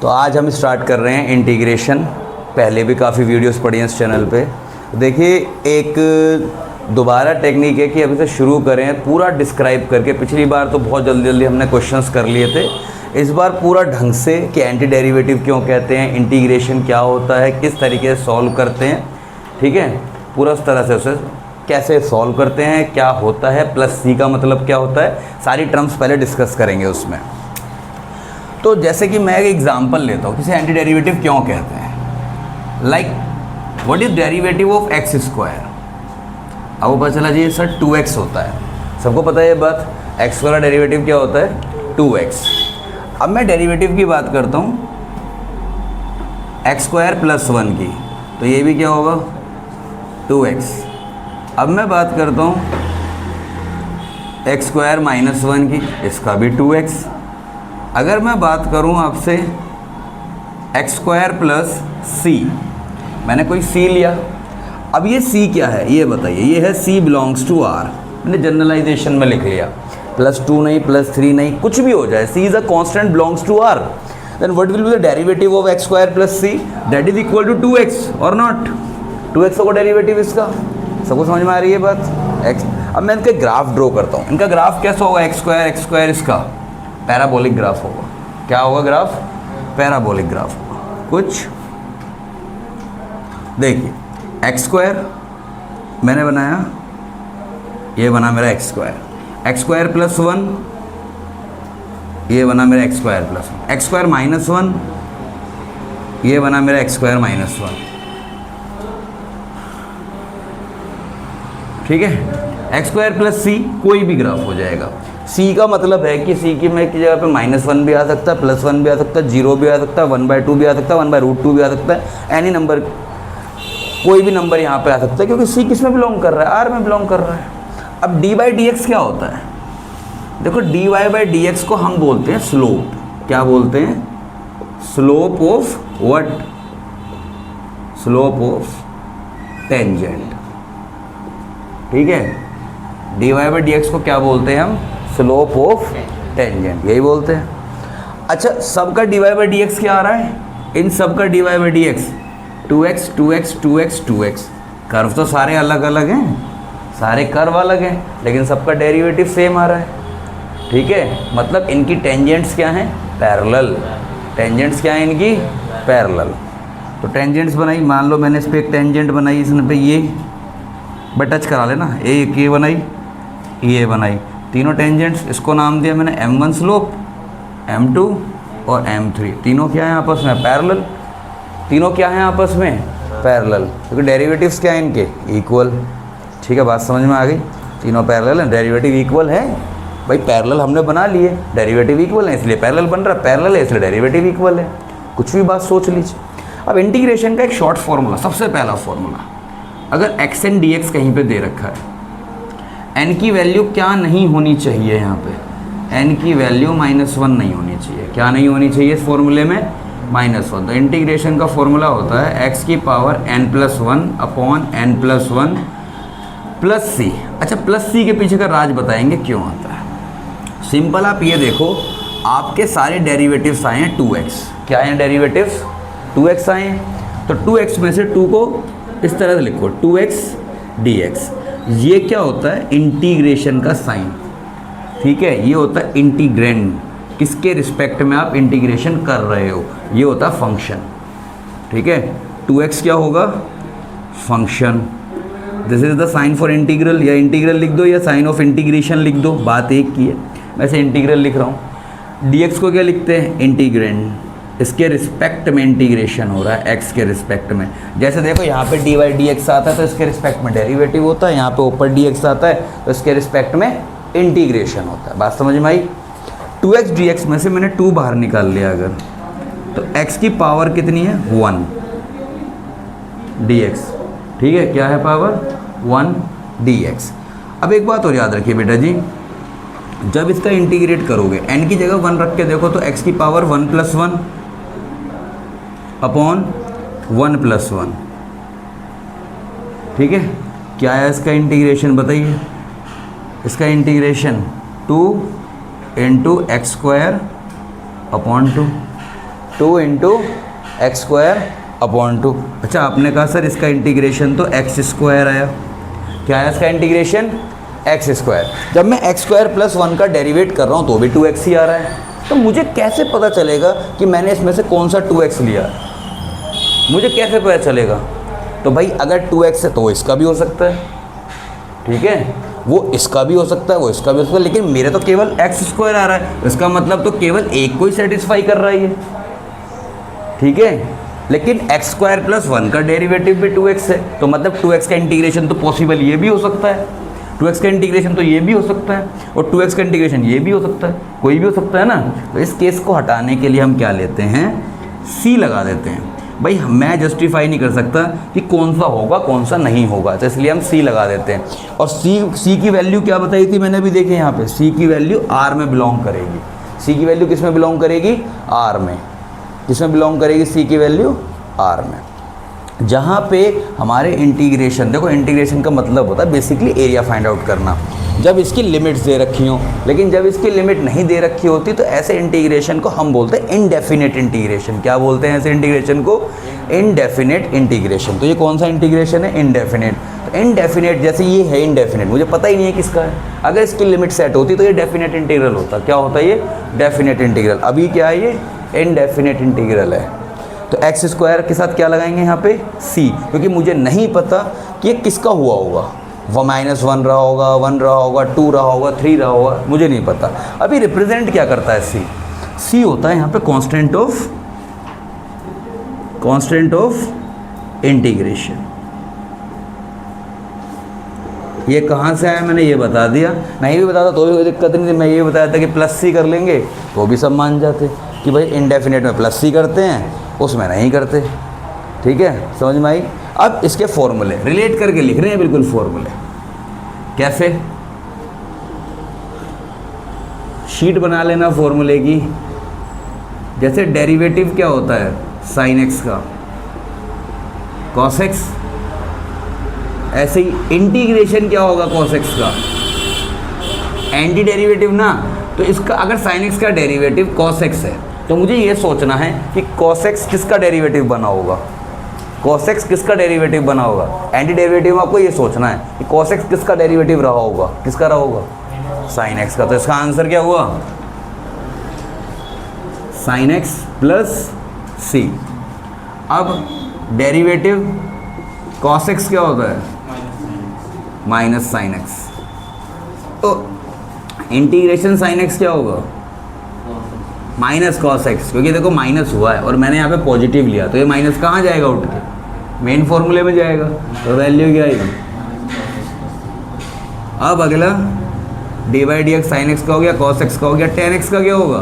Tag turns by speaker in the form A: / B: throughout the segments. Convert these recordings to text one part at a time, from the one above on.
A: तो आज हम स्टार्ट कर रहे हैं इंटीग्रेशन। पहले भी काफ़ी वीडियोस पड़ी हैं इस चैनल पे। देखिए, एक दोबारा टेक्निक है कि अभी से शुरू करें पूरा डिस्क्राइब करके। पिछली बार तो बहुत जल्दी जल्दी हमने क्वेश्चंस कर लिए थे, इस बार पूरा ढंग से कि एंटी डेरिवेटिव क्यों कहते हैं, इंटीग्रेशन क्या होता है, किस तरीके से सॉल्व करते हैं। ठीक है, पूरा उस तरह से उसे कैसे सॉल्व करते हैं, क्या होता है, प्लस सी का मतलब क्या होता है, सारी टर्म्स पहले डिस्कस करेंगे उसमें। तो जैसे कि मैं एक एग्जांपल लेता हूँ, किसी एंटी डेरिवेटिव क्यों कहते हैं। Like what is derivative of X square. अब वो पता चला जी सर 2x होता है, सबको पता है ये बात। एक्स स्क्वायर का डेरिवेटिव क्या होता है 2x। अब मैं डेरिवेटिव की बात करता हूँ एक्स स्क्वायर प्लस 1 की, तो ये भी क्या होगा 2x। अब मैं बात करता हूँ एक्स स्क्वायर माइनस 1 की, इसका भी 2x। अगर मैं बात करूँ आपसे एक्स स्क्वायर प्लस सी, मैंने कोई c लिया। अब ये c क्या है ये बताइए। ये है c बिलोंग्स टू r, मैंने जनरलाइजेशन में लिख लिया। +2 नहीं, +3 नहीं, कुछ भी हो जाए, c is a constant belongs to r। Then what will be the derivative of X square plus C, that is equal to 2x और नॉट 2x होगा डेरिवेटिव इसका। सबको समझ में आ रही है बात। एक्स, अब मैं इनका ग्राफ ड्रॉ करता हूँ। इनका ग्राफ कैसा होगा, एक्स स्क्वायर इसका पैराबोलिक ग्राफ होगा। क्या होगा ग्राफ, पैराबोलिक ग्राफ होगा। कुछ देखिए, एक्स स्क्वायर मैंने बनाया, ये बना मेरा एक्स स्क्वायर प्लस 1, ये बना मेरा x square plus 1। X square minus 1, ये बना मेरा एक्स स्क्वायर माइनस 1। ठीक है, एक्स स्क्वायर प्लस सी कोई भी ग्राफ हो जाएगा। सी का मतलब है कि सी की में की जगह पे -1 भी आ सकता है, +1 भी आ सकता है, 0 भी आ सकता है, 1/2 भी आ सकता है, 1/√2 भी आ सकता है। एनी नंबर, कोई भी नंबर यहाँ पे आ सकता है, क्योंकि सी किस में बिलोंग कर रहा है, आर में बिलोंग कर रहा है। अब dy/dx क्या होता है, देखो dy/dx को हम बोलते हैं स्लोप। क्या बोलते हैं, slope of what, slope of tangent. ठीक है, dy/dx को क्या बोलते हैं हम, स्लोप ऑफ टेंजेंट, यही बोलते हैं। अच्छा, सबका dy/dx क्या आ रहा है, इन सबका dy/dx 2x 2x 2x 2x। Curve तो सारे अलग अलग हैं, सारे कर्व अलग हैं, लेकिन सबका डेरिवेटिव सेम आ रहा है। ठीक है, मतलब इनकी टेंजेंट्स क्या हैं, पैरेलल। टेंजेंट्स क्या हैं इनकी, पैरेलल। तो टेंजेंट्स बनाई, मान लो मैंने इस पर एक टेंजेंट बनाई, इसने पे ये बट टच करा लेना, एक ये बनाई, ये बनाई, तीनों टेंजेंट्स। इसको नाम दिया मैंने m1 स्लोप, m2 और m3। तीनों क्या हैं आपस में, पैरेलल। तीनों क्या हैं आपस में, पैरेलल, क्योंकि डेरिवेटिव्स क्या हैं इनके, इक्वल। ठीक है, बात समझ में आ गई। तीनों पैरेलल हैं, डेरिवेटिव इक्वल है। भाई पैरेलल हमने बना लिए, डेरिवेटिव इक्वल है, इसलिए पैरेलल बन रहा है। पैरेलल है इसलिए डेरिवेटिव इक्वल है। कुछ भी बात सोच लीजिए। अब इंटीग्रेशन का एक शॉर्ट फार्मूला, सबसे पहला फार्मूला, अगर x एंड dx कहीं पे दे रखा है, n की वैल्यू क्या नहीं होनी चाहिए, यहाँ पे n की वैल्यू -1 नहीं होनी चाहिए। क्या नहीं होनी चाहिए इस फॉर्मूले में, -1। तो इंटीग्रेशन का फॉर्मूला होता है x की power n+1 upon n+1 plus सी। अच्छा, प्लस सी के पीछे का राज बताएंगे क्यों आता है। सिंपल, आप ये देखो, आपके सारे डेरिवेटिव्स आए हैं 2x। क्या है डेरिवेटिव्स, 2x आए हैं। तो 2x में से 2 को इस तरह से लिखो, 2x dx। ये क्या होता है, इंटीग्रेशन का साइन। ठीक है, ये होता है इंटीग्रेंड, किसके रिस्पेक्ट में आप इंटीग्रेशन कर रहे हो, ये होता है फंक्शन। ठीक है, 2x क्या होगा, function. This is the sign for integral, या इंटीग्रल लिख दो या साइन ऑफ इंटीग्रेशन लिख दो, बात एक की है। वैसे इंटीग्रल लिख रहा हूँ। dx को क्या लिखते हैं, इंटीग्रेंड, इसके रिस्पेक्ट में इंटीग्रेशन हो रहा है, x के रिस्पेक्ट में। जैसे देखो यहाँ पे dy/dx आता है तो इसके रिस्पेक्ट में डेरिवेटिव होता है, यहाँ पे ऊपर dx आता है तो इसके रिस्पेक्ट में इंटीग्रेशन होता है। बात समझ में आई। 2x dx में से मैंने 2 बाहर निकाल लिया अगर, तो x की पावर कितनी है, 1 dx। ठीक है, क्या है पावर, 1 dx। अब एक बात और याद रखिए बेटा जी, जब इसका इंटीग्रेट करोगे, n की जगह 1 रख के देखो, तो x की पावर 1+1 अपॉन 1+1। ठीक है, क्या है इसका इंटीग्रेशन बताइए। इसका integration 2 × x² upon 2। 2 into x square upon 2। अच्छा आपने कहा सर इसका इंटीग्रेशन तो एक्स स्क्वायर आया, क्या है इसका इंटीग्रेशन? X square. जब मैं एक्स स्क्वायर प्लस 1 का डेरिवेट कर रहा हूँ तो भी 2x ही आ रहा है, तो मुझे कैसे पता चलेगा कि मैंने इसमें से कौन सा 2x लिया है? मुझे कैसे पता चलेगा? तो भाई अगर 2x है तो वो इसका भी हो सकता है, ठीक है, वो इसका भी हो सकता है, वो इसका भी हो सकता है, लेकिन मेरे तो केवल एक्स स्क्वायर आ रहा है, इसका मतलब तो केवल एक को ही सेटिस्फाई कर रहा है ये, ठीक है। लेकिन एक्स स्क्वायर प्लस 1 का डेरिवेटिव भी 2x है, तो मतलब 2x का इंटीग्रेशन तो पॉसिबल ये भी हो सकता है, 2x का इंटीग्रेशन तो ये भी हो सकता है, और 2x का इंटीग्रेशन ये भी हो सकता है, कोई भी हो सकता है ना। तो इस केस को हटाने के लिए हम क्या लेते हैं? सी लगा देते हैं। भाई मैं जस्टिफाई नहीं कर सकता कि कौन सा होगा कौन सा नहीं होगा, तो इसलिए हम सी लगा देते हैं। और सी की वैल्यू क्या बताई थी मैंने अभी, देखे यहाँ पे, सी की वैल्यू आर में बिलोंग करेगी। सी की वैल्यू किस में बिलोंग करेगी? आर में। किसमें बिलोंग करेगी सी की वैल्यू? आर में। जहाँ पे हमारे इंटीग्रेशन, देखो इंटीग्रेशन का मतलब होता है बेसिकली एरिया फाइंड आउट करना, जब इसकी लिमिट्स दे रखी हों। लेकिन जब इसकी लिमिट नहीं दे रखी होती तो ऐसे इंटीग्रेशन को हम बोलते हैं इनडेफिनेट इंटीग्रेशन। क्या बोलते हैं ऐसे इंटीग्रेशन को? Indefinite integration. तो ये कौन सा इंटीग्रेशन है? इनडेफिनेट। तो इनडेफिनेट जैसे ये है इनडेफिनेट, मुझे पता ही नहीं है किसका है, अगर इसकी लिमिट सेट होती तो ये डेफिनेट इंटीग्रल होता। क्या होता है ये? Definite integral. अभी क्या है ये? इनडेफिनेट इंटीग्रल है। तो एक्स स्क्वायर के साथ क्या लगाएंगे यहाँ पे? सी, क्योंकि मुझे नहीं पता कि ये किसका हुआ होगा, वो -1 रहा होगा, 1 रहा होगा, 2 रहा होगा, 3 रहा होगा, मुझे नहीं पता। अभी रिप्रेजेंट क्या करता है सी? सी होता है यहाँ पे कांस्टेंट ऑफ इंटीग्रेशन। ये कहाँ से आया मैंने ये बता दिया, नहीं भी बताता तो भी कोई दिक्कत नहीं थी। मैं ये बताया था कि प्लस सी कर लेंगे तो भी सब मान जाते कि भाई इनडेफिनेट में प्लस सी करते हैं, उसमें नहीं करते, ठीक है, समझ में आई। अब इसके फॉर्मूले रिलेट करके लिख रहे हैं, बिल्कुल फॉर्मूले। कैसे? शीट बना लेना फॉर्मूले की। जैसे डेरिवेटिव क्या होता है साइन एक्स का? Cos x. ऐसे ही इंटीग्रेशन क्या होगा कॉस एक्स का? एंटी डेरिवेटिव ना। तो इसका अगर साइन एक्स का डेरिवेटिव कॉस एक्स है तो मुझे ये सोचना है कि कॉस एक्स किसका डेरिवेटिव बना होगा, कॉस एक्स किसका डेरिवेटिव बना होगा। एंटी डेरिवेटिव में आपको ये सोचना है कि कॉस एक्स किसका डेरिवेटिव रहा होगा, किसका रहा होगा? साइन एक्स का। तो इसका आंसर क्या हुआ? साइन एक्स प्लस सी। अब डेरिवेटिव कॉस एक्स क्या होता है? Minus sine x. तो इंटीग्रेशन साइन एक्स क्या होगा? माइनस कॉस एक्स, क्योंकि देखो माइनस हुआ है और मैंने यहाँ पे पॉजिटिव लिया, तो ये माइनस कहाँ जाएगा उठ के? मेन फॉर्मूले में जाएगा। तो वैल्यू क्या आएगी? अब अगला dy/dx साइन एक्स का हो गया, कॉस एक्स का हो गया, tan एक्स का क्या होगा?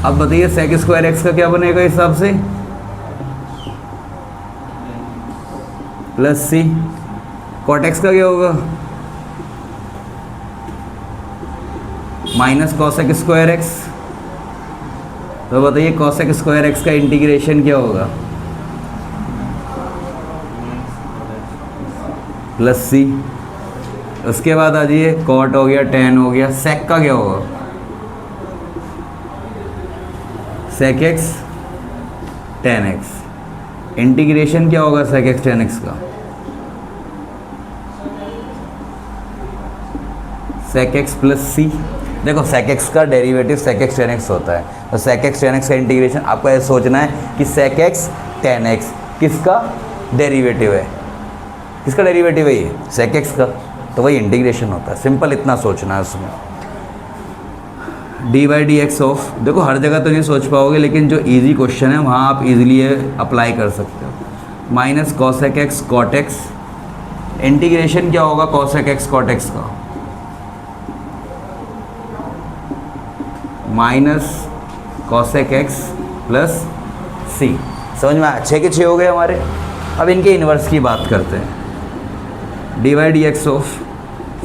A: अब बताइए sec स्क्वायर एक्स का क्या बनेगा इस हिसाब से? प्लस सी। कॉट एक्स का क्या होगा? Minus cosec square x. तो बताइए कॉसेक स्क्वायर एक्स का इंटीग्रेशन क्या होगा? प्लस सी। उसके बाद आ जाइए कॉट हो गया, tan हो गया, सेक का क्या होगा? Sec X tan X. Integration क्या होगा सेक एक्स tan एक्स का? सेक एक्स प्लस सी। देखो सेक एक्स का derivative sec X tan X होता है, तो सेक एक्स tan एक्स का इंटीग्रेशन आपको ऐसे सोचना है कि सेक एक्स tan एक्स किसका डेरिवेटिव है? किसका डेरिवेटिव है ये? सेक एक्स का। तो वही इंटीग्रेशन होता है, सिंपल इतना सोचना है उसमें। dy/dx ऑफ, देखो हर जगह तो नहीं सोच पाओगे लेकिन जो इजी क्वेश्चन है वहाँ आप इजीली अप्लाई कर सकते हो। Minus cosec X cot X. Integration क्या होगा कॉसेक एक्स कॉट एक्स का? माइनस कॉसेक एक्स प्लस सी। समझ में आया? 6 के 6 हो गए हमारे। अब इनके इन्वर्स की बात करते हैं। dy/dx of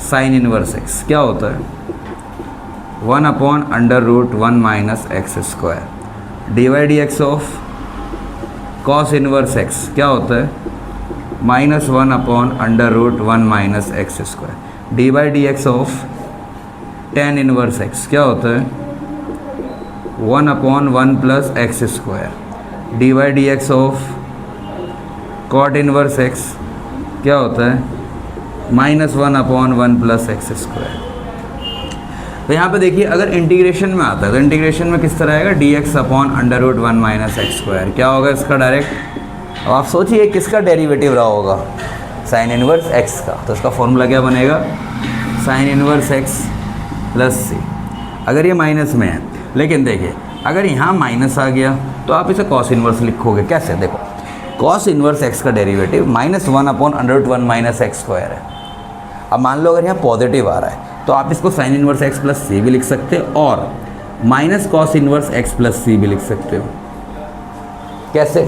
A: sine inverse X क्या होता है? 1/√1 minus X square. dy/dx of cos inverse X क्या होता है? -1/√1 minus X square. dy/dx of tan inverse X क्या होता है? 1/1 plus X square D Y D X of cot inverse X क्या होता है -1/1 प्लस एक्स स्क्वायर। तो यहाँ पे देखिए अगर इंटीग्रेशन में आता है तो इंटीग्रेशन में किस तरह आएगा dx/√1 माइनस एक्स स्क्वायर। क्या होगा इसका डायरेक्ट, अब आप सोचिए किसका डेरिवेटिव रहा होगा, साइन इनवर्स एक्स का। तो इसका फॉर्मूला क्या बनेगा, साइन इनवर्स एक्स प्लस सी। अगर ये माइनस में है, लेकिन देखिए अगर यहाँ माइनस आ गया तो आप इसे कॉस इनवर्स लिखोगे। कैसे, देखो कॉस इनवर्स एक्स का डेरिवेटिव -1/√1 माइनस एक्स स्क्वायर है। अब मान लो अगर यहाँ पॉजिटिव आ रहा है तो आप इसको sine inverse x plus c भी लिख सकते हो और minus cos inverse x plus c भी लिख सकते हो। कैसे,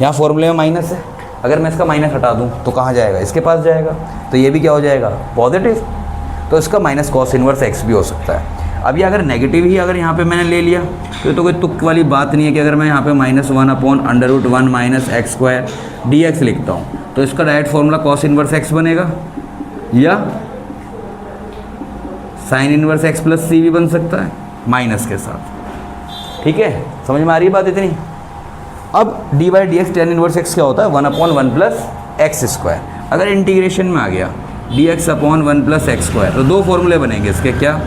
A: यहाँ फॉर्मूले में माइनस है, अगर मैं इसका माइनस हटा दूँ तो कहाँ जाएगा, इसके पास जाएगा, तो ये भी क्या हो जाएगा पॉजिटिव, तो इसका माइनस कॉस इनवर्स एक्स भी हो सकता है। अब ये अगर नेगेटिव ही अगर यहाँ पे मैंने ले लिया तो कोई तुक वाली बात नहीं है कि अगर मैं यहाँ पे -1/√1 minus X square D x लिखता हूँ तो इसका direct formula cos inverse x बनेगा या sign inverse x plus c भी बन सकता है माइनस के साथ। ठीक है, समझ में आ रही है बात इतनी। अब D by D x ten inverse X क्या होता है 1/1 प्लस एक्स स्क्वायर। अगर इंटीग्रेशन में आ गया dx/1 प्लस एक्स स्क्वायर तो दो फॉर्मूले बनेंगे इसके। क्या,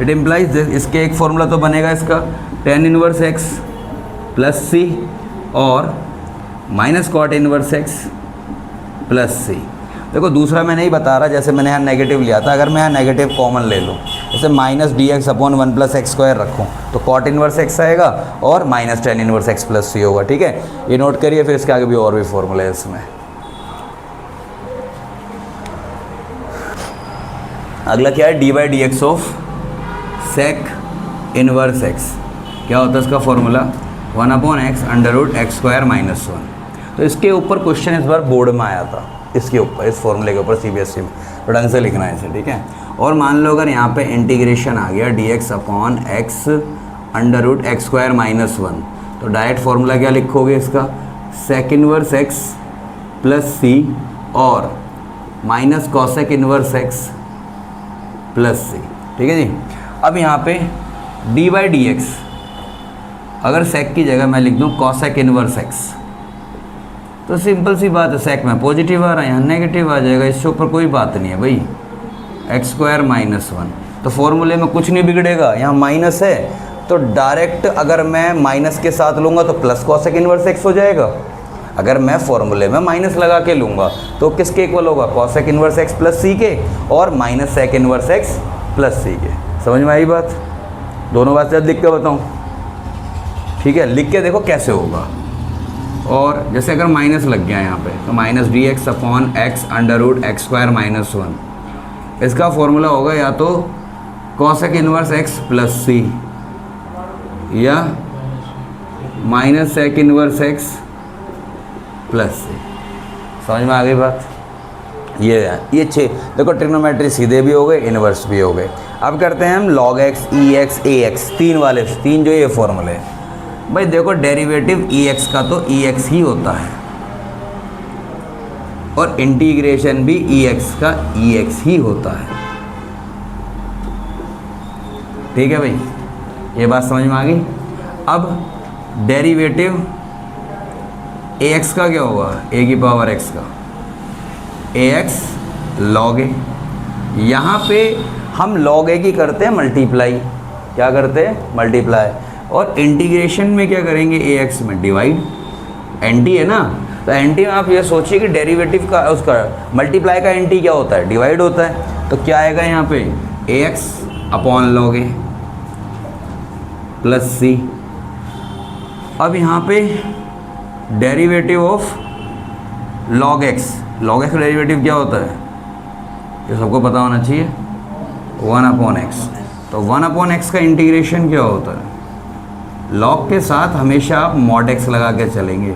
A: इट इम्प्लाइज इसके एक फॉर्मूला तो बनेगा इसका tan inverse x plus c और minus cot inverse x plus सी। देखो दूसरा मैं नहीं बता रहा, जैसे मैंने यहाँ नेगेटिव लिया था, अगर मैं यहाँ नेगेटिव कॉमन ले लूँ जैसे -dx/1 प्लस एक्स स्क्वायर रखूँ तो कॉट इनवर्स एक्स आएगा और -10 इनवर्स एक्स प्लस सी होगा। ठीक है, ये नोट करिए, फिर इसके आगे भी और भी फॉर्मूले है इसमें। अगला क्या है, D by D X of sec inverse X. क्या होता है इसका फॉर्मूला 1/x√x² -1। तो इसके ऊपर क्वेश्चन इस बार बोर्ड में आया था, इसके ऊपर इस फॉर्मूले के ऊपर सीबीएसई में, तो ढंग से लिखना है इसे। ठीक है, और मान लो अगर यहाँ पे इंटीग्रेशन आ गया dx/√x² -1 तो डायरेक्ट फॉर्मूला क्या लिखोगे इसका sec inverse x plus c और minus cosec inverse x plus c. ठीक है जी। अब यहाँ पे डी बाई डी एक्स अगर सेक की जगह मैं लिख दूँ कॉसेक इनवर्स एक्स तो सिंपल सी बात है, सेक में पॉजिटिव आ रहा है, यहाँ नेगेटिव आ जाएगा, इसके ऊपर कोई बात नहीं है भाई, x² -1। तो फॉर्मूले में कुछ नहीं बिगड़ेगा, यहाँ माइनस है तो डायरेक्ट अगर मैं माइनस के साथ लूँगा तो प्लस कॉसेक इनवर्स एक्स हो जाएगा। अगर मैं फॉर्मूले में माइनस लगा के लूँगा तो किसके इक्वल होगा, cosec inverse x plus c के और minus sec inverse x plus c के। समझ में आई बात, दोनों बात जब लिख के बताऊँ। ठीक है, लिख के देखो कैसे होगा। और जैसे अगर माइनस लग गया यहाँ पे तो -dx/(x²) -1 इसका फॉर्मूला होगा या तो cosec inverse x plus c या minus sec inverse x plus सी। समझ में आ गई बात। ये 6 देखो, ट्रिग्नोमेट्री सीधे भी हो गए, इनवर्स भी हो गए। अब करते हैं हम log x, ex, ax, तीन जो ये फॉर्मूले हैं। भाई देखो डेरिवेटिव ex का तो ex ही होता है और इंटीग्रेशन भी ex का ex ही होता है। ठीक है भाई, ये बात समझ में आ गई। अब डेरिवेटिव ax का क्या होगा, a की पावर x का ax log a। यहाँ पे हम log a की करते हैं मल्टीप्लाई, क्या करते हैं मल्टीप्लाई, और इंटीग्रेशन में क्या करेंगे ax में डिवाइड। एंटी है ना, तो एंटी में आप ये सोचिए कि डेरिवेटिव का उसका मल्टीप्लाई का एंटी क्या होता है, डिवाइड होता है। तो क्या आएगा यहाँ पे ax/log a प्लस सी। अब यहाँ पे डेरिवेटिव ऑफ log x का डेरिवेटिव क्या होता है, ये सबको पता होना चाहिए, 1/x। तो 1/x का इंटीग्रेशन क्या होता है, log के साथ हमेशा आप mod x लगा के चलेंगे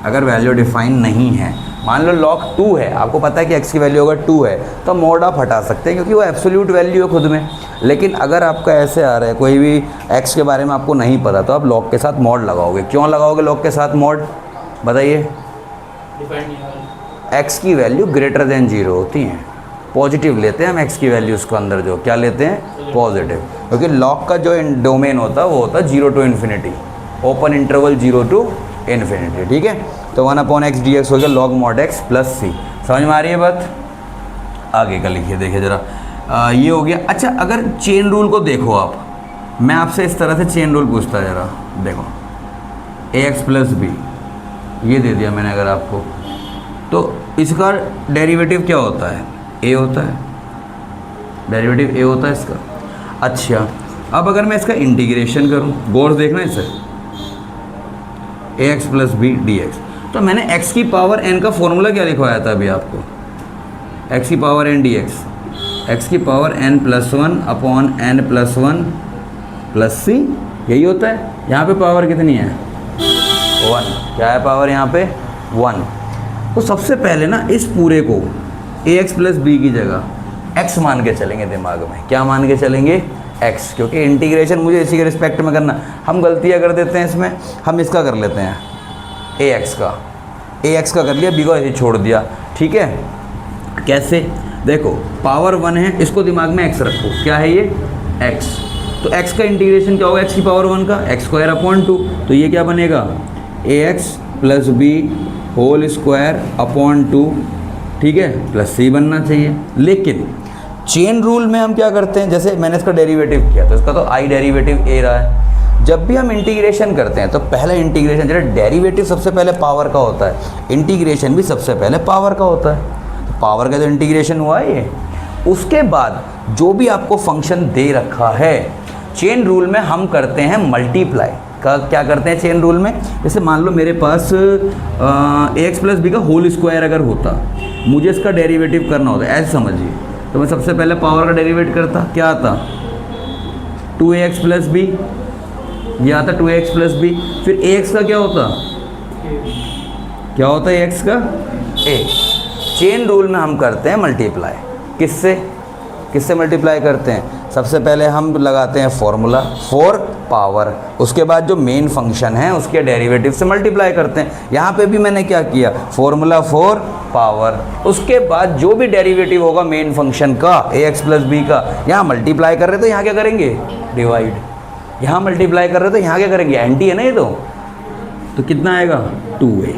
A: अगर वैल्यू डिफाइन नहीं है। मान लो log 2 है, आपको पता है कि x की वैल्यू अगर 2 है तो mod आप हटा सकते हैं क्योंकि वो एब्सोल्यूट वैल्यू है खुद में। लेकिन अगर आपका ऐसे आ रहा है कोई भी x के बारे में आपको नहीं पता तो आप log के साथ mod लगाओगे। क्यों लगाओगे log के साथ mod, बताइए। x की वैल्यू ग्रेटर देन 0 होती है, पॉजिटिव लेते हैं हम एक्स की वैल्यूज़ को अंदर, जो क्या लेते हैं पॉजिटिव, क्योंकि लॉग का जो डोमेन होता है वो होता है 0 to infinity, open interval 0 to infinity, ठीक है। तो 1/x dx हो गया लॉग मॉड x प्लस सी। समझ में आ रही है बात? आगे का लिखिए, देखिए ज़रा, ये हो गया। अच्छा, अगर चेन रूल को देखो आप, मैं आपसे इस तरह से चेन रूल पूछता है, ज़रा देखो, ax प्लस बी ये दे दिया मैंने अगर आपको, तो इसका डेरिवेटिव क्या होता है? a होता है, डेरिवेटिव a होता है इसका। अच्छा, अब अगर मैं इसका इंटीग्रेशन करूं, गौर से देखना इसे, ax plus B D X, तो मैंने x की पावर n का फॉर्मूला क्या लिखवाया था अभी आपको? x की power n d x, x की power n plus 1 upon n plus 1 plus c, यही होता है। यहाँ पे पावर कितनी है? 1। क्या है पावर यहाँ पे? 1। तो सबसे पहले ना इस पूरे को ax प्लस बी की जगह x मान के चलेंगे दिमाग में। क्या मान के चलेंगे? x, क्योंकि इंटीग्रेशन मुझे इसी के रिस्पेक्ट में करना। हम गलतियाँ कर देते हैं इसमें, हम इसका कर लेते हैं ax का कर लिया, b को ऐसे छोड़ दिया, ठीक है। कैसे? देखो, पावर 1 है, इसको दिमाग में x रखो, क्या है ये? x। तो x का इंटीग्रेशन क्या होगा? x की पावर 1 का x स्क्वायर अपॉन 2, तो ये क्या बनेगा? ax plus B whole square upon 2, ठीक है, प्लस c बनना चाहिए। लेकिन चेन रूल में हम क्या करते हैं, जैसे मैंने इसका डेरिवेटिव किया तो इसका तो i डेरिवेटिव a रहा है। जब भी हम इंटीग्रेशन करते हैं तो पहले इंटीग्रेशन, जैसे डेरिवेटिव सबसे पहले पावर का होता है, इंटीग्रेशन भी सबसे पहले पावर का होता है। तो पावर का जो इंटीग्रेशन हुआ है ये, उसके बाद जो भी आपको फंक्शन दे रखा है, चेन रूल में हम करते हैं मल्टीप्लाई का। क्या करते हैं चेन रूल में? जैसे मान लो मेरे पास ax प्लस बी का होल स्क्वायर अगर होता, मुझे इसका डेरिवेटिव करना होता, ऐसे समझिए, तो मैं सबसे पहले पावर का डेरिवेट करता, क्या आता? 2ax प्लस बी, ये आता 2ax प्लस बी। फिर ax का क्या होता? क्या होता है ax का? a। चेन रूल में हम करते हैं मल्टीप्लाई। किससे मल्टीप्लाई करते हैं? सबसे पहले हम लगाते हैं फॉर्मूला फॉर पावर, उसके बाद जो मेन फंक्शन है उसके डेरिवेटिव से मल्टीप्लाई करते हैं। यहाँ पे भी मैंने क्या किया? फॉर्मूला फॉर पावर, उसके बाद जो भी डेरिवेटिव होगा मेन फंक्शन का ax प्लस बी का, यहाँ मल्टीप्लाई कर रहे तो यहाँ क्या करेंगे? डिवाइड। यहाँ मल्टीप्लाई कर रहे तो यहाँ क्या करेंगे? एंटी है ना ये तो कितना आएगा? 2a।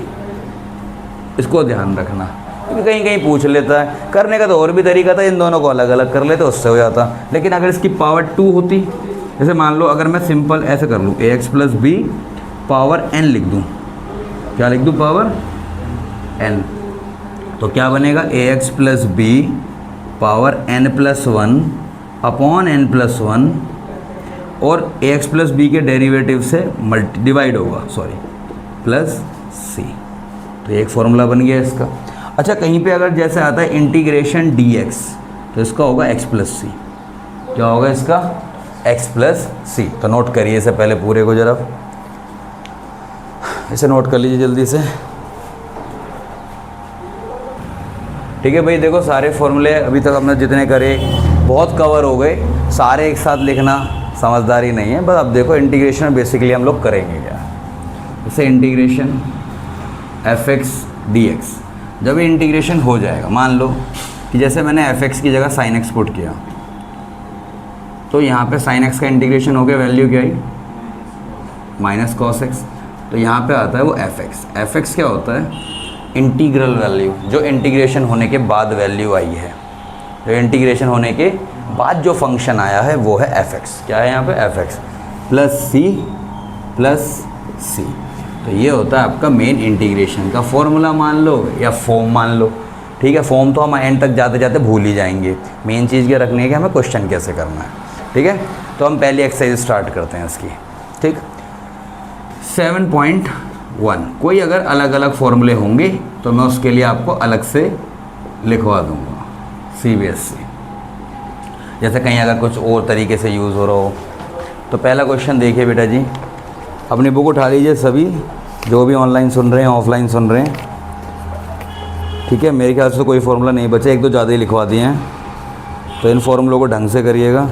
A: इसको ध्यान रखना, क्योंकि कहीं कहीं पूछ लेता है। करने का तो और भी तरीका था, इन दोनों को अलग अलग कर लेते उससे हो जाता। लेकिन अगर इसकी पावर 2 होती, जैसे मान लो अगर मैं सिंपल ऐसे कर लूँ, ax plus B power n लिख दूँ, क्या लिख दूँ? Power n। तो क्या बनेगा? ax plus B power n plus 1 upon n plus 1, और ax प्लस बी के डेरिवेटिव से डिवाइड होगा, प्लस c। तो एक फॉर्मूला बन गया इसका। अच्छा, कहीं पे अगर जैसे आता है इंटीग्रेशन dx, तो इसका होगा x प्लस सी। क्या होगा इसका? x प्लस सी। तो नोट करिए इसे पहले पूरे को, जरा इसे नोट कर लीजिए जल्दी से, ठीक है भाई। देखो, सारे फॉर्मूले अभी तक हमने जितने करे बहुत कवर हो गए, सारे एक साथ लिखना समझदारी नहीं है। बस अब देखो इंटीग्रेशन बेसिकली हम लोग करेंगे क्या। जैसे इंटीग्रेशन fx dx, जब इंटीग्रेशन हो जाएगा, मान लो कि जैसे मैंने fx की जगह sin x पुट किया, तो यहाँ पे sin x का इंटीग्रेशन हो गया, वैल्यू क्या आई? Minus cos x। तो यहाँ पे आता है वो fx क्या होता है? इंटीग्रल वैल्यू, जो इंटीग्रेशन होने के बाद वैल्यू आई है, जो इंटीग्रेशन होने के बाद जो फंक्शन आया है वो है fx। क्या है यहाँ पे? fx plus c। तो ये होता है आपका मेन इंटीग्रेशन का फॉर्मूला मान लो या फॉर्म मान लो, ठीक है। फॉर्म तो हम एंड तक जाते जाते भूल ही जाएंगे, मेन चीज़ क्या रखनी है कि हमें क्वेश्चन कैसे करना है, ठीक है। तो हम पहली एक्सरसाइज स्टार्ट करते हैं इसकी, ठीक। 7.1, कोई अगर अलग अलग फॉर्मूले होंगे तो मैं उसके लिए आपको अलग से लिखवा दूँगा, CBSE। जैसे कहीं अगर कुछ और तरीके से यूज़ हो रहा हो। तो पहला क्वेश्चन देखिए बेटा जी, अपनी बुक उठा लीजिए सभी, जो भी ऑनलाइन सुन रहे हैं ऑफलाइन सुन रहे हैं, ठीक है। मेरे ख्याल से तो कोई फार्मूला नहीं बचा, एक दो ज़्यादा ही लिखवा दिए हैं, तो इन फार्मूलों को ढंग से करिएगा।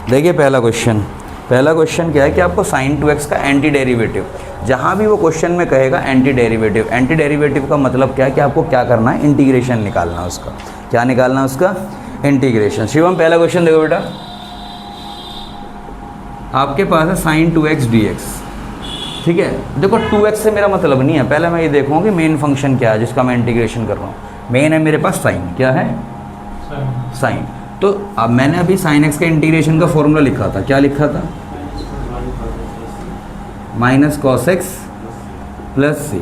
A: देखिए पहला क्वेश्चन क्या है कि आपको sin 2x का एंटी डेरिवेटिव, जहाँ भी वो क्वेश्चन में कहेगा एंटी डेरिवेटिव का मतलब क्या है कि आपको क्या करना है? इंटीग्रेशन निकालना है उसका। क्या निकालना है उसका, इंटीग्रेशन। शिवम पहला क्वेश्चन देखो बेटा, आपके पास है साइन 2x dx, ठीक है। देखो 2x से मेरा मतलब नहीं है, पहले मैं ये देखूँगा कि मेन फंक्शन क्या है जिसका मैं इंटीग्रेशन कर रहा हूँ। मेन है मेरे पास साइन, क्या है, साइन। तो अब मैंने अभी साइन x का इंटीग्रेशन का फॉर्मूला लिखा था, क्या लिखा था, माइनस कॉस एक्स प्लस सी।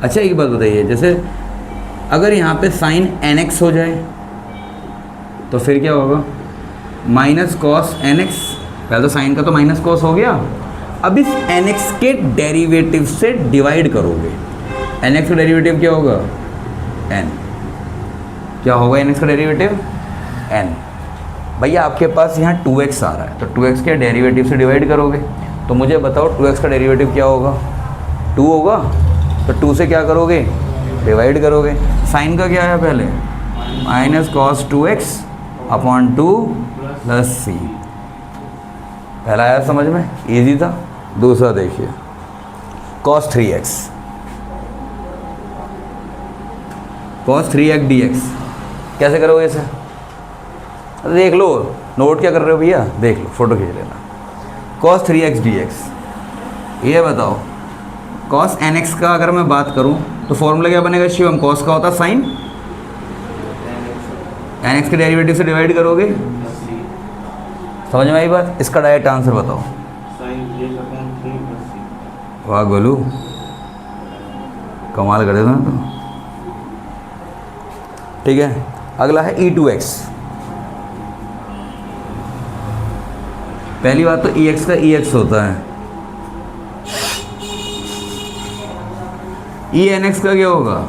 A: अच्छा एक बात बताइए, जैसे अगर यहाँ पे साइन nx हो जाए तो फिर क्या होगा, माइनस कॉस nx, पहले तो साइन का तो माइनस कॉस हो गया, अब इस nx के डेरिवेटिव से डिवाइड करोगे, nx का डेरिवेटिव क्या होगा, n, क्या होगा nx का डेरिवेटिव, n। भैया आपके पास यहाँ 2x आ रहा है, तो 2x के डेरिवेटिव से डिवाइड करोगे, तो मुझे बताओ 2x का डेरिवेटिव क्या होगा, 2 होगा, तो 2 से क्या करोगे, डिवाइड करोगे। साइन का क्या है पहले, minus cos 2x upon 2 plus c. पहला आया समझ में, इजी था। दूसरा देखिए, cos 3x, cos 3x dx, कैसे करोगे इसे, देख लो, नोट क्या कर रहे हो भैया, देख लो, फोटो खींच लेना। कॉस 3x dx, ये बताओ कॉस nx का अगर मैं बात करूं तो फॉर्मूला क्या बनेगा शिवम, कॉस का होता साइन, nx के डेरिवेटिव से डिवाइड करोगे, समझ में आई बात। इसका डायरेक्ट आंसर बताओ, वाह गोलू, कमाल कर देता तो। ठीक है, अगला है e2x। पहली बात तो ex का ex होता है, nx का क्या होगा,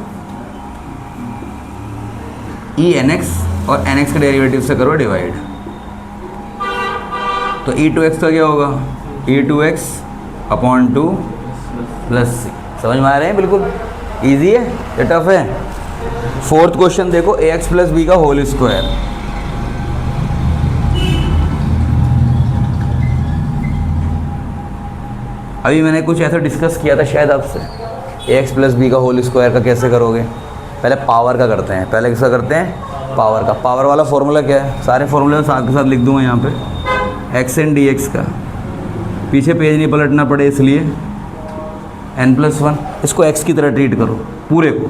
A: nx और nx के डेरिवेटिव से करो डिवाइड, तो e2x का क्या होगा, e2x अपॉन 2 प्लस सी। समझ में आ रहे हैं, बिल्कुल इजी है या टफ है। फोर्थ क्वेश्चन देखो, ax प्लस बी का होल स्क्वायर। अभी मैंने कुछ ऐसा डिस्कस किया था शायद आपसे, ax प्लस बी का होल स्क्वायर का कैसे करोगे। पहले पावर का करते हैं, पहले किसका करते हैं, पावर का। पावर वाला फॉर्मूला क्या है, सारे फॉर्मूले साथ के साथ लिख दूंगा यहाँ पे, x एन डी एक्स का, पीछे पेज नहीं पलटना पड़े इसलिए n+1, इसको x की तरह ट्रीट करो पूरे को,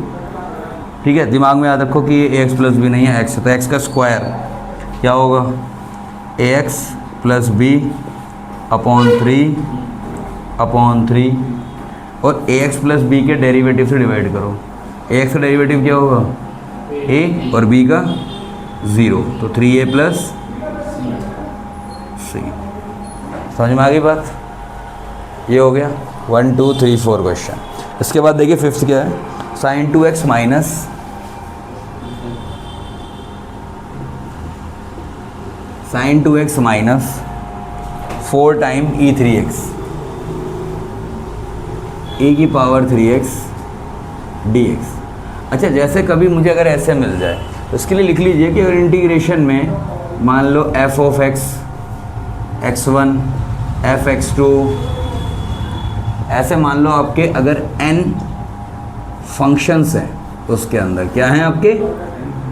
A: ठीक है। दिमाग में याद रखो कि ये ax प्लस बी नहीं है, x है, तो x का स्क्वायर क्या होगा, ax प्लस बी अपॉन 3 और ax प्लस बी के डेरिवेटिव से डिवाइड करो। ax का डेरिवेटिव क्या होगा, a और b का 0, तो 3a प्लस सी। समझ में आ गई बात, ये हो गया 1 2 3 4 क्वेश्चन। इसके बाद देखिए फिफ्थ क्या है, sine 2x minus sine 2x minus 4 time e3x e की पावर 3x dx। अच्छा, जैसे कभी मुझे अगर ऐसे मिल जाए तो इसके लिए लिख लीजिए कि अगर इंटीग्रेशन में मान लो f of x x1 f x2 ऐसे मान लो आपके अगर n फंक्शंस हैं, उसके अंदर क्या हैं आपके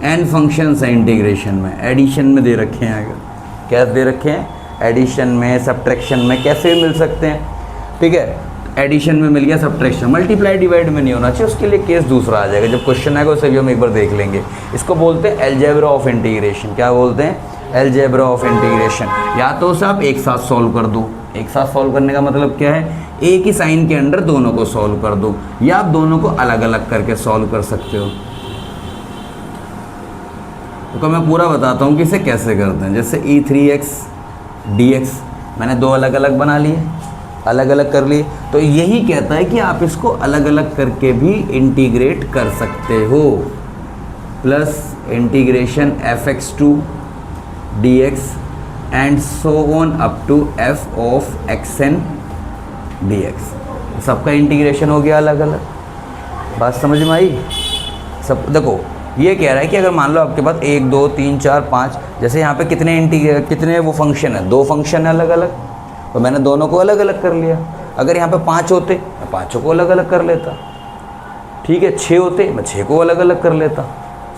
A: n फंक्शंस हैं इंटीग्रेशन में, एडिशन में दे रखे हैं, अगर क्या दे रखे हैं, एडिशन में, सब्ट्रैक्शन में, कैसे भी मिल सकते हैं, ठीक है। एडिशन में मिल गया, सब्ट्रैक्शन, मल्टीप्लाई डिवाइड में नहीं होना चाहिए, उसके लिए केस दूसरा आ जाएगा, जब क्वेश्चन आएगा उसे भी हम एक बार देख लेंगे। इसको बोलते हैं अलजेब्रा ऑफ इंटीग्रेशन। क्या बोलते हैं, अलजेब्रा ऑफ इंटीग्रेशन। या तो उसे आप एक साथ सॉल्व कर दो, एक साथ सॉल्व करने का मतलब क्या है, एक ही साइन के अंडर दोनों को सॉल्व कर दो, या आप दोनों को अलग अलग करके सॉल्व कर सकते हो। तो मैं पूरा बताता हूँ कि इसे कैसे करते हैं। जैसे e3x dx मैंने दो अलग अलग बना लिए, अलग अलग कर लिए, तो यही कहता है कि आप इसको अलग अलग करके भी इंटीग्रेट कर सकते हो। Plus integration fx2 dx and so on up to f of xn dx। सबका इंटीग्रेशन हो गया अलग अलग, बात समझ में आई सब। देखो ये कह रहा है कि अगर मान लो आपके पास 1 2 3 4 5, जैसे यहाँ पे कितने वो फंक्शन है, 2 फंक्शन है अलग अलग, तो मैंने दोनों को अलग अलग कर लिया। अगर यहाँ पे 5 होते मैं 5 को अलग अलग कर लेता, ठीक है। 6 होते मैं 6 को अलग अलग कर लेता।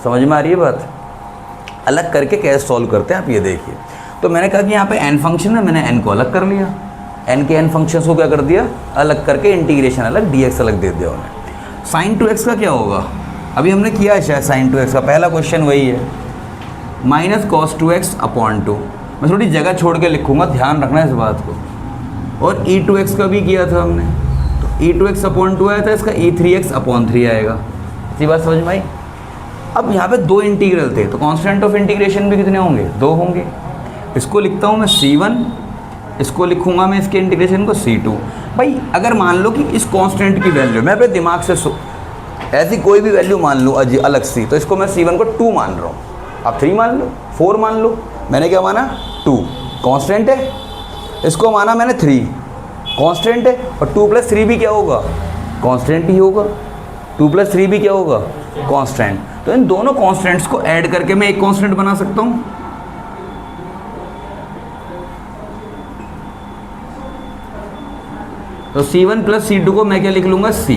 A: समझ में आ रही है बात, अलग करके कैसे सॉल्व करते हैं आप ये देखिए। तो मैंने कहा कि यहाँ पे n फंक्शन है, मैंने n को अलग कर लिया, n के n फंक्शंस को क्या कर दिया, अलग करके इंटीग्रेशन अलग, dx अलग दे दिया उन्हें। साइन 2x का क्या होगा, अभी हमने किया है शायद साइन 2x का, पहला क्वेश्चन वही है, माइनस कॉस 2x अपॉन 2। मैं थोड़ी जगह छोड़ के लिखूँगा, ध्यान रखना इस बात को। और e2x का भी किया था हमने, तो e2x अपॉन 2 आया था, इसका e3x अपॉन 3 आएगा। इसी बात समझ में आई। अब यहाँ पे दो इंटीग्रल थे, तो कांस्टेंट ऑफ इंटीग्रेशन भी कितने होंगे, 2 होंगे। इसको लिखता हूँ मैं C1, इसको लिखूँगा मैं इसके इंटीग्रेशन को C2। भाई अगर मान लो कि इस कांस्टेंट की वैल्यू मैं अपने दिमाग से ऐसी कोई भी वैल्यू मान लो अलग सी, तो इसको मैं C1 को 2 मान रहा हूँ, आप 3 मान लो, 4 मान लो, मैंने क्या माना 2 कांस्टेंट है, इसको माना मैंने 3 कांस्टेंट है, और 2 + 3 भी क्या होगा, कांस्टेंट ही होगा। 2 + 3 भी क्या होगा, कांस्टेंट। तो इन दोनों कांस्टेंट्स को ऐड करके मैं एक कांस्टेंट बना सकता हूँ। तो C1 + C2 को मैं क्या लिख लूँगा, C।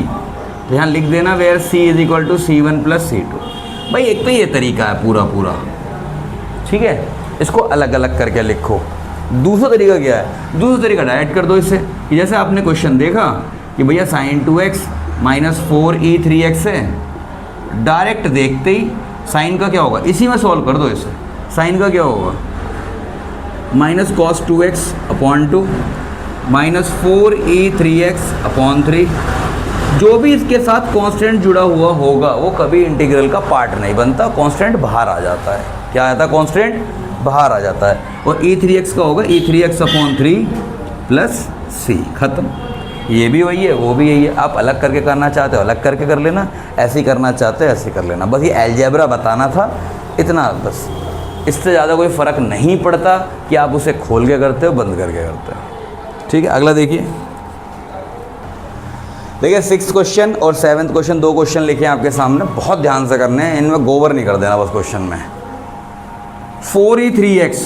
A: तो यहाँ लिख देना वेयर C = C1 + C2। भाई एक तो ये तरीका है पूरा, ठीक है, इसको अलग अलग करके लिखो। दूसरा तरीका क्या है, दूसरा तरीका डायरेक्ट कर दो इससे, कि जैसे आपने क्वेश्चन देखा कि भैया sin 2x - 4e3x है, डायरेक्ट देखते ही साइन का क्या होगा, इसी में सॉल्व कर दो इसे। साइन का क्या होगा, minus cos 2x upon 2 minus 4e3x upon 3। जो भी इसके साथ कांस्टेंट जुड़ा हुआ होगा वो कभी इंटीग्रल का पार्ट नहीं बनता, कांस्टेंट बाहर आ जाता है। क्या आता है, कांस्टेंट बाहर आ जाता है। और e3x का होगा e3x अपॉन 3 प्लस c, खत्म। ये भी वही है, वो भी यही है। आप अलग करके करना चाहते हो अलग करके कर लेना, ऐसे ही करना चाहते हो ऐसे कर लेना। बस ये अलजेब्रा बताना था, इतना बस, इससे ज़्यादा कोई फ़र्क नहीं पड़ता कि आप उसे खोल के करते हो बंद करके करते हो। ठीक है, अगला देखिए। देखिए 6th क्वेश्चन और 7th क्वेश्चन, 2 क्वेश्चन लिखे हैं आपके सामने, बहुत ध्यान से करने हैं, इनमें गोबर नहीं कर देना बस क्वेश्चन में। 4e3x,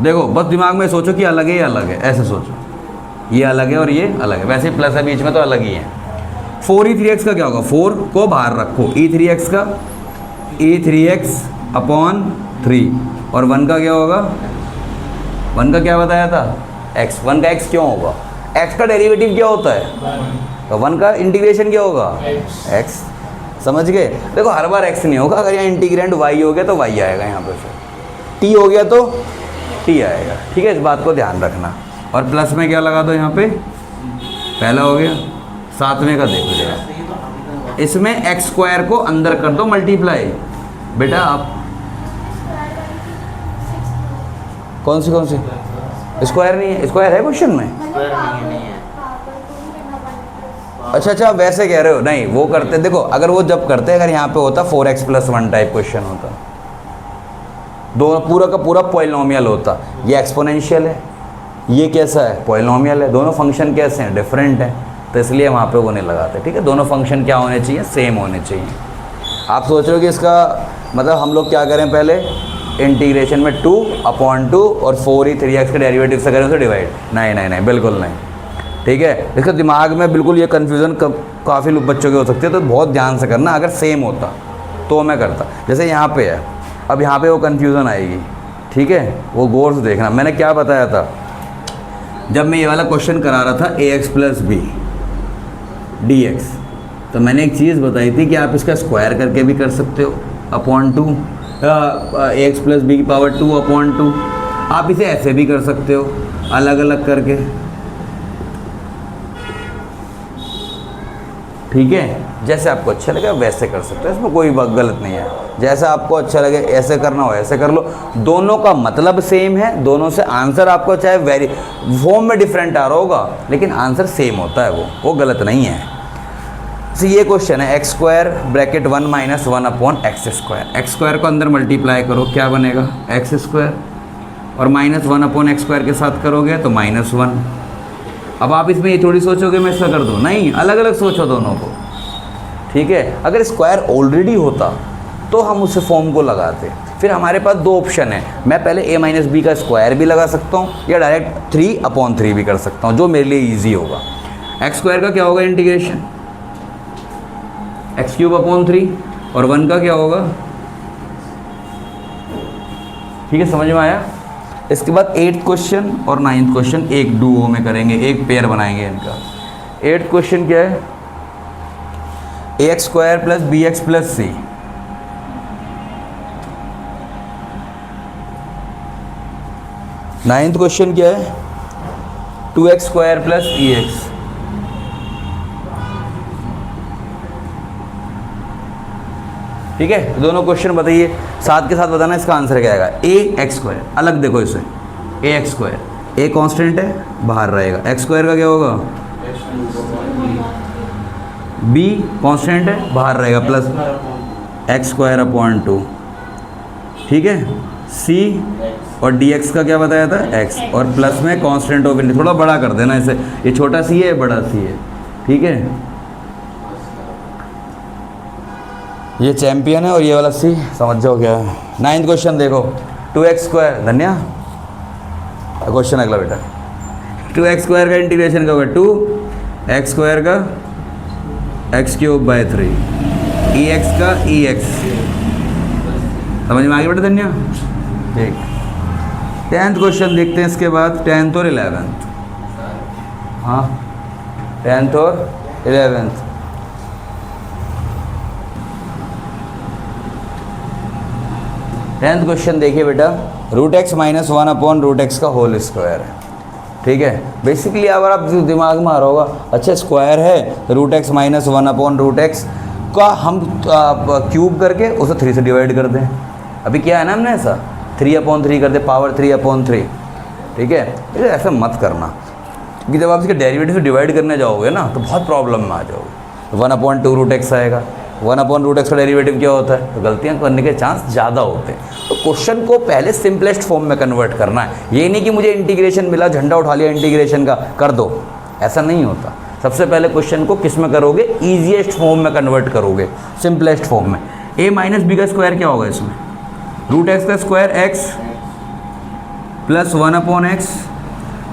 A: देखो बस दिमाग में सोचो कि अलग है, ये अलग है, ऐसे सोचो, ये अलग है और ये अलग है, वैसे प्लस है बीच में तो अलग ही है। 4e3x का क्या होगा, 4 को बाहर रखो, e3x का e3x अपॉन 3, और 1 का क्या होगा, 1 का क्या बताया था, x। 1 का x क्यों होगा, x का डेरिवेटिव क्या होता है, तो 1 का इंटीग्रेशन क्या होगा, x। समझ गए। देखो हर बार x नहीं होगा, अगर यहाँ इंटीग्रेंड y हो गया तो y आएगा, यहाँ पे फिर t हो गया तो t आएगा। ठीक है, इस बात को ध्यान रखना। और प्लस में क्या लगा दो, यहाँ पे पहला हो गया, 7वें का देख लीजिएगा, इसमें x² को अंदर कर दो मल्टीप्लाई। बेटा आप कौन सी स्क्वायर नहीं है, स्क्वायर है क्वेश्चन में,
B: नहीं है।
A: अच्छा वैसे कह रहे हो, नहीं वो करते, देखो अगर वो जब करते, अगर यहाँ पे होता 4x + 1 टाइप क्वेश्चन होता, दोनों पूरा का पूरा पॉलिनोमियल होता। ये एक्सपोनेंशियल है, ये कैसा है, पॉलिनोमियल है, दोनों फंक्शन कैसे हैं, डिफरेंट है, तो इसलिए वहाँ पे वो नहीं लगाते। ठीक है, दोनों फंक्शन क्या होने चाहिए, सेम होने चाहिए। आप सोच रहे हो कि इसका मतलब हम लोग क्या करें, पहले इंटीग्रेशन में 2/2 और 4e3x के डेरिवेटिव से करें तो डिवाइड, नहीं बिल्कुल नहीं। ठीक है, इसका दिमाग में बिल्कुल ये कन्फ्यूज़न काफ़ी बच्चों के हो सकती है, तो बहुत ध्यान से करना। अगर सेम होता तो मैं करता, जैसे यहाँ पे है, अब यहाँ पे वो कन्फ्यूज़न आएगी। ठीक है, वो गौर से देखना। मैंने क्या बताया था जब मैं ये वाला क्वेश्चन करा रहा था, ax + b dx, तो मैंने एक चीज़ बताई थी कि आप इसका स्क्वायर करके भी कर सकते हो अपॉन 2, ax + b की पावर 2/2। आप इसे ऐसे भी कर सकते हो अलग अलग करके। ठीक है, जैसे आपको अच्छा लगे वैसे कर सकते हो, इसमें कोई गलत नहीं है। जैसा आपको अच्छा लगे ऐसे करना हो ऐसे कर लो, दोनों का मतलब सेम है, दोनों से आंसर आपको चाहे वेरी फॉर्म में डिफरेंट आ रहा होगा, लेकिन आंसर सेम होता है, वो गलत नहीं है। तो ये क्वेश्चन है x² (1 - 1/x²), x² को अंदर मल्टीप्लाई करो, क्या बनेगा x², और -1/x² के साथ करोगे तो -1। अब आप इसमें ये थोड़ी सोचोगे मैं इसका कर दूँ, नहीं, अलग अलग सोचो दोनों को। ठीक है, अगर स्क्वायर ऑलरेडी होता तो हम उस फॉर्म को लगाते। फिर हमारे पास 2 ऑप्शन है, मैं पहले a - b का स्क्वायर भी लगा सकता हूँ, या डायरेक्ट 3/3 भी कर सकता हूँ, जो मेरे लिए ईजी होगा। x² का क्या होगा इंटीग्रेशन, x³ अपॉन 3, और 1 का क्या होगा ठीक है, समझ में आया। इसके बाद 8th क्वेश्चन और 9th क्वेश्चन एक डुओ में करेंगे, एक पेयर बनाएंगे इनका। 8th क्वेश्चन क्या है, ax² plus bx plus c। Ninth question क्या है, 2x² प्लस ex। ठीक है, दोनों क्वेश्चन बताइए, साथ के साथ बताना इसका आंसर क्या आएगा। ax², अलग देखो इसे, ax², a कांस्टेंट है बाहर रहेगा, x² का क्या होगा, b कांस्टेंट है बाहर रहेगा, प्लस x²/2। ठीक है, c और dx का क्या बताया था, x, और प्लस में कांस्टेंट ऑफ इंटीग्रेशन। थोड़ा बड़ा कर देना इसे, ये छोटा c है, बड़ा c है। ठीक है, ये चैंपियन है और ये वाला सी, समझ जाओ क्या है। 9th क्वेश्चन देखो, 2x², धन्या क्वेश्चन अगला बेटा, 2x² का इंटीग्रेशन क्या होगा, 2x² का x³/3, ex का ex। समझ में आ गया बेटा धन्या। ठीक, 10th क्वेश्चन देखते हैं इसके बाद, 10th और 11th। हाँ, 10th और 11th। टेंथ क्वेश्चन देखिए बेटा, √x - 1/√x का होल स्क्वायर है। ठीक है, बेसिकली अगर आप दिमाग में आ रहा होगा, अच्छा स्क्वायर है, √x - 1/√x का हम क्यूब करके उसे 3 से डिवाइड कर दें। अभी क्या है ना, हमने ऐसा 3/3 कर दे, पावर 3/3। ठीक है, ऐसा मत करना, क्योंकि जब आप इसके डेरिवेटिव से डिवाइड करने जाओगे ना तो बहुत प्रॉब्लम में आ जाओगे। 1/2√x आएगा, 1/√x का डेरिवेटिव क्या होता है, तो गलतियां करने के चांस ज़्यादा होते हैं। तो क्वेश्चन को पहले सिंपलेस्ट फॉर्म में कन्वर्ट करना है, ये नहीं कि मुझे इंटीग्रेशन मिला, झंडा उठा लिया इंटीग्रेशन का, कर दो, ऐसा नहीं होता। सबसे पहले क्वेश्चन को किस में करोगे, ईजिएस्ट फॉर्म में कन्वर्ट करोगे, सिंपलेस्ट फॉर्म में। a - b का स्क्वायर क्या होगा इसमें, √x का square x plus 1/x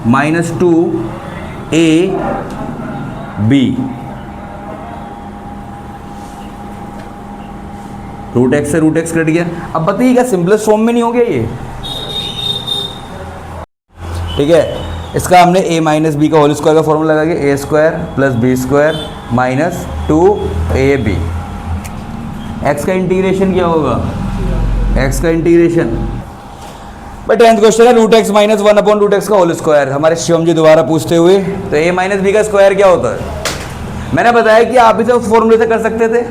A: minus 2ab। √x से √x कट गया। अब बताइए क्या सिंपलेस्ट फॉर्म में नहीं हो गया ये। ठीक है, इसका हमने a - b का होल स्क्वायर का फॉर्मूला लगा के a² plus b² minus 2ab। x का इंटीग्रेशन क्या होगा, x का इंटीग्रेशन, बट 10th क्वेश्चन है √x - 1/√x का होल स्क्वायर। हमारे शिवम जी दोबारा पूछते हुए, तो a - b का स्क्वायर क्या होता है। मैंने बताया कि आप इसे उस फॉर्मूले से कर सकते थे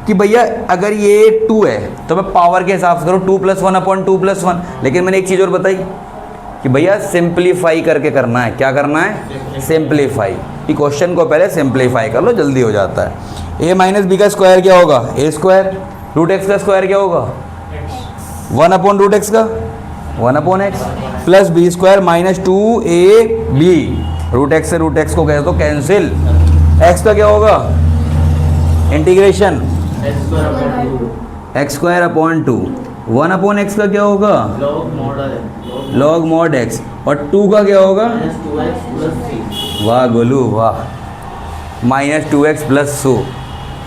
A: कि भैया अगर ये 2 है तो मैं पावर के हिसाब से करूँ 2 + 1/2 + 1। लेकिन मैंने एक चीज़ और बताई कि भैया सिंप्लीफाई करके करना है। क्या करना है, सिंप्लीफाई। कि क्वेश्चन को पहले सिंप्लीफाई कर लो, जल्दी हो जाता है। a - b का स्क्वायर क्या होगा, a², √x का स्क्वायर क्या होगा, 1/√x का 1/x plus b² minus 2ab। √x से √x को कह दो कैंसिल। x का क्या होगा, इंटीग्रेशन x²/2। 1/x का क्या होगा, log mod x, और 2 का क्या होगा, वाह गोलू वाह, -2x + 2।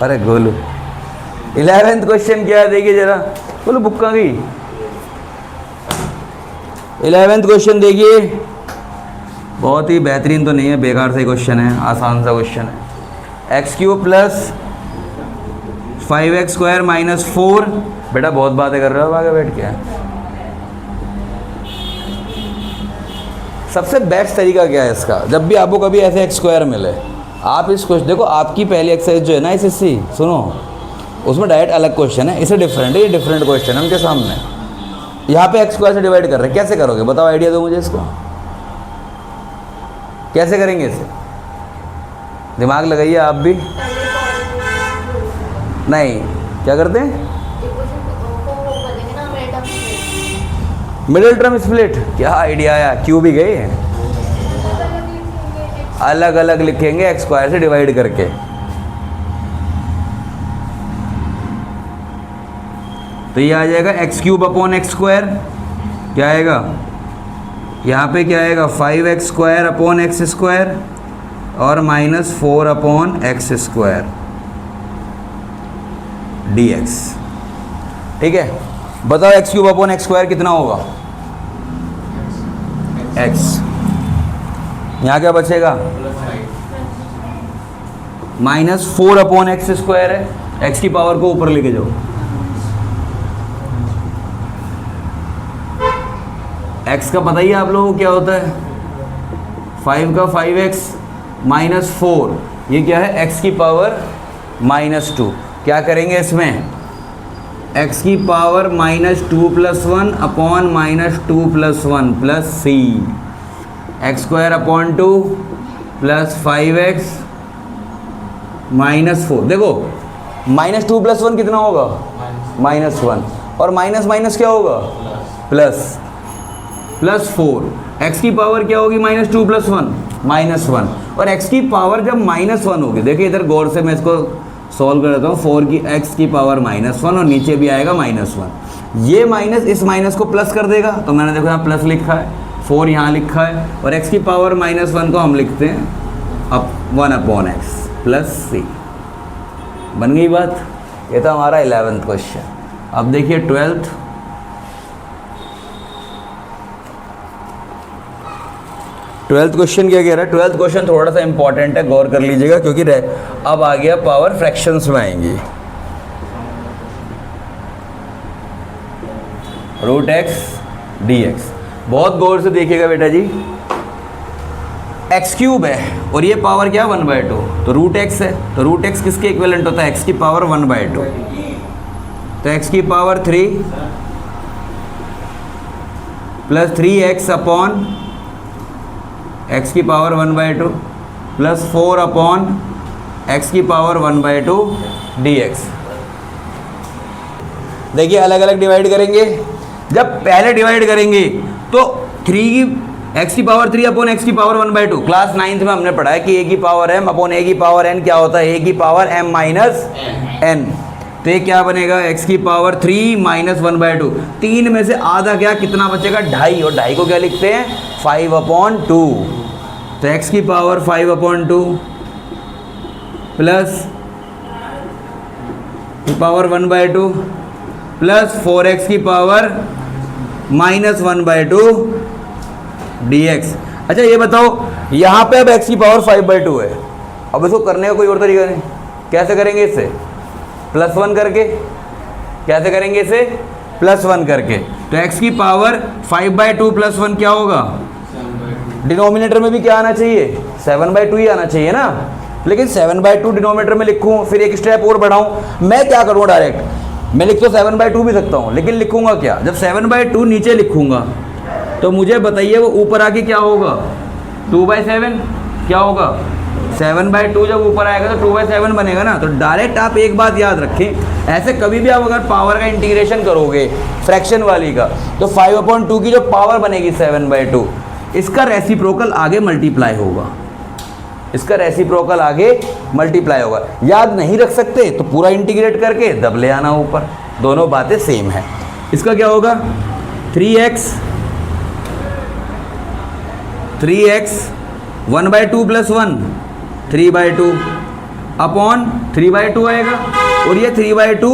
A: अरे गोलू। 11th क्वेश्चन क्या है देखिए जरा, बोलो बुक कहाँ गई। 11th क्वेश्चन देखिए, बहुत ही बेहतरीन तो नहीं है, बेकार सा क्वेश्चन है, आसान सा क्वेश्चन है। x³ plus 5x² minus 4। बेटा बहुत बातें कर रहे हो आगे बैठ के। सबसे बेस्ट तरीका क्या है इसका, जब भी आपको कभी ऐसे x² मिले, आप इस क्वेश्चन देखो, आपकी पहली एक्सरसाइज जो है ना SSC, सुनो, उसमें डायरेक्ट अलग क्वेश्चन है, इसे डिफरेंट है, ये डिफरेंट क्वेश्चन है उनके सामने। यहाँ पे x² से डिवाइड कर रहे हैं, कैसे करोगे बताओ, आइडिया दो मुझे इसको, कैसे करेंगे इसे, दिमाग लगाइए आप भी। नहीं, क्या करते हैं, मिडिल टर्म स्प्लिट। क्या आइडिया आया, क्यों भी गए, अलग अलग लिखेंगे x² से डिवाइड करके। तो ये आ जाएगा x³/x²। क्या आएगा, यहाँ पे क्या आएगा, 5x² और -4/x² dx। ठीक है, बताओ x cube upon x square कितना होगा? एक्स। यहाँ क्या बचेगा? -4 अपॉन एक्स स्क्वायर है, एक्स की पावर को ऊपर लेके जाओ। एक्स का पता ही है आप लोगों को क्या होता है, 5 का 5x -4, ये क्या है? एक्स की पावर -2। क्या करेंगे इसमें? एक्स की power -2 + 1 upon -2 + 1 plus c, x square upon 2 plus 5x -4। देखो -2 + 1 कितना होगा? -1, और माइनस माइनस क्या होगा? प्लस, +4। एक्स की पावर क्या होगी? -2 + 1 -1, और एक्स की पावर जब -1 होगी, देखिए इधर गौर से मैं इसको सॉल्व कर देता हूँ। 4 की एक्स की पावर -1 और नीचे भी आएगा -1, ये माइनस इस माइनस को प्लस कर देगा, तो मैंने देखो यहाँ प्लस लिखा है, 4 यहाँ लिखा है, और एक्स की पावर -1 को हम लिखते हैं अब 1 अपॉन एक्स प्लस c। बन गई बात। ये था हमारा 11th क्वेश्चन। अब देखिए 12th। क्वेश्चन क्या कह रहा है? 12th क्वेश्चन थोड़ा सा इंपॉर्टेंट है, गौर कर लीजिएगा, क्योंकि अब आ गया पावर फ्रैक्शंस में आएंगी। √x dx, बहुत गौर से देखिएगा बेटा जी। x³ है और ये पावर क्या? 1/2, तो √x है, तो √x किसके इक्विवेलेंट होता है? x की पावर 1/2, तो x की power 3 plus 3x upon x की पावर 1/2 प्लस 4 अपॉन x की पावर 1/2 dx। देखिए अलग अलग डिवाइड करेंगे। जब पहले डिवाइड करेंगे तो 3 x की पावर 3 अपॉन x की पावर 1/2, क्लास 9th में हमने पढ़ा है कि a की पावर m अपॉन a की पावर n क्या होता है? a की पावर m माइनस n। तो ये क्या बनेगा? x की पावर 3 माइनस 1/2, 3 में से आधा क्या कितना बचेगा? 2.5, और 2.5 को क्या लिखते हैं? 5/2। तो x की power 5/2 plus power 1/2 plus 4x की पावर -1/2 dx। अच्छा ये बताओ, यहाँ पे अब x की पावर 5/2 है, अब इसको करने का कोई और तरीका नहीं। कैसे करेंगे इसे? +1 करके। कैसे करेंगे इसे? +1 करके। तो x की पावर 5/2 + 1 क्या होगा? डिनोमिनेटर में भी क्या आना चाहिए? 7/2 ही आना चाहिए ना। लेकिन 7/2 डिनोमिनेटर में लिखूँ, फिर एक स्टेप और बढ़ाऊँ, मैं क्या करूँ? डायरेक्ट मैं लिख तो 7/2 भी सकता हूँ, लेकिन लिखूँगा क्या? जब 7/2 नीचे लिखूँगा तो मुझे बताइए वो ऊपर आके क्या होगा? 2/7 क्या होगा? 7/2 जब ऊपर आएगा तो 2/7 बनेगा ना। तो डायरेक्ट आप एक बात याद रखें, ऐसे कभी भी आप अगर पावर का इंटीग्रेशन करोगे फ्रैक्शन वाली का, तो 5/2 की जो पावर बनेगी 7/2, इसका रेसिप्रोकल आगे मल्टीप्लाई होगा, इसका रेसिप्रोकल आगे मल्टीप्लाई होगा। याद नहीं रख सकते तो पूरा इंटीग्रेट करके दब ले आना ऊपर, दोनों बातें सेम है। इसका क्या होगा? 3x 1/2 + 1 3/2 अपॉन 3/2 आएगा, और ये 3/2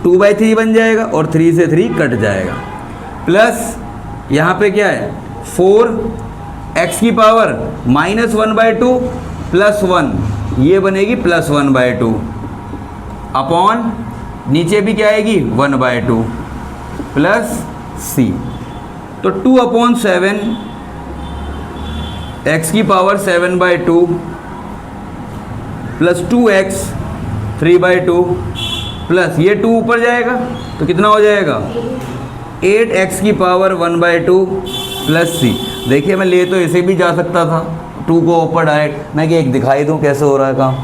A: 2/3 बन जाएगा, और 3 से 3 कट जाएगा, प्लस यहाँ पे क्या है? 4x की पावर -1/2 + 1, ये बनेगी +1/2 अपॉन नीचे भी क्या आएगी? 1/2 प्लस c। तो 2/7 x की पावर 7/2 प्लस 2x 3/2 प्लस ये 2 ऊपर जाएगा तो कितना हो जाएगा? 8x की पावर 1/2 प्लस c। देखिए मैं ले तो इसे भी जा सकता था, 2 को ऊपर डायरेक्ट, मैं कि एक दिखाई दूँ कैसे हो रहा है काम।